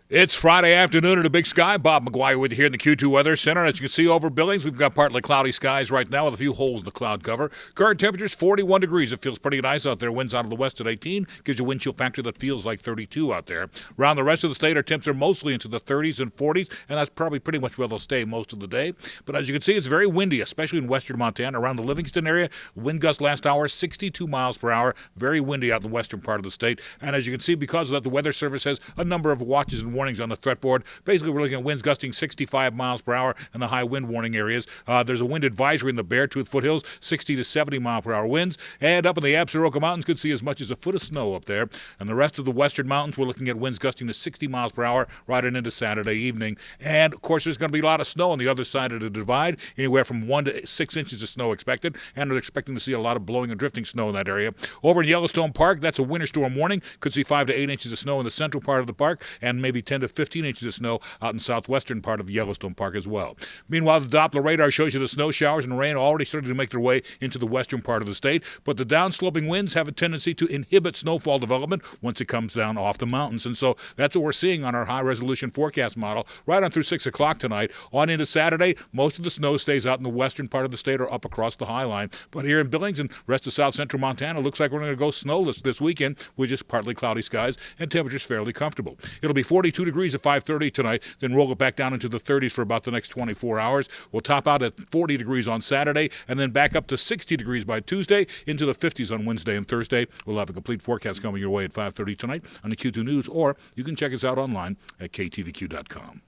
It's Friday afternoon in a big sky. Bob McGuire with you here in the Q2 Weather Center. As you can see over Billings, we've got partly cloudy skies right now with a few holes in the cloud cover. Current temperatures 41 degrees. It feels pretty nice out there. Winds out of the west at 18. Gives you a wind chill factor that feels like 32 out there. Around the rest of the state, our temps are mostly into the 30s and 40s, and that's probably pretty much where they'll stay most of the day. But as you can see, it's very windy, especially in western Montana. Around the Livingston area, wind gust last hour, 62 miles per hour. Very windy out in the western part of the state. And as you can see, because of that, the Weather Service has a number of watches and warnings on the threat board. Basically, we're looking at winds gusting 65 miles per hour in the high wind warning areas. There's a wind advisory in the Beartooth foothills, 60 to 70 mile per hour winds. And up in the Absaroka Mountains, could see as much as a foot of snow up there. And the rest of the western mountains, we're looking at winds gusting to 60 miles per hour right into Saturday evening. And, of course, there's going to be a lot of snow on the other side of the divide, anywhere from 1 to 6 inches of snow expected. And they're expecting to see a lot of blowing and drifting snow in that area. Over in Yellowstone Park, that's a winter storm warning. Could see 5 to 8 inches of snow in the central part of the park and maybe 10 to 15 inches of snow out in southwestern part of Yellowstone Park as well. Meanwhile, the Doppler radar shows you the snow showers and rain already starting to make their way into the western part of the state, but the downsloping winds have a tendency to inhibit snowfall development once it comes down off the mountains, and so that's what we're seeing on our high-resolution forecast model right on through 6 o'clock tonight. On into Saturday, most of the snow stays out in the western part of the state or up across the high line, but here in Billings and rest of south central Montana, looks like we're going to go snowless this weekend with just partly cloudy skies and temperatures fairly comfortable. It'll be 42 degrees at 5:30 tonight, then roll it back down into the 30s for about the next 24 hours. We'll top out at 40 degrees on Saturday and then back up to 60 degrees by Tuesday, into the 50s on Wednesday and Thursday. We'll have a complete forecast coming your way at 5:30 tonight on the Q2 News, or you can check us out online at ktvq.com.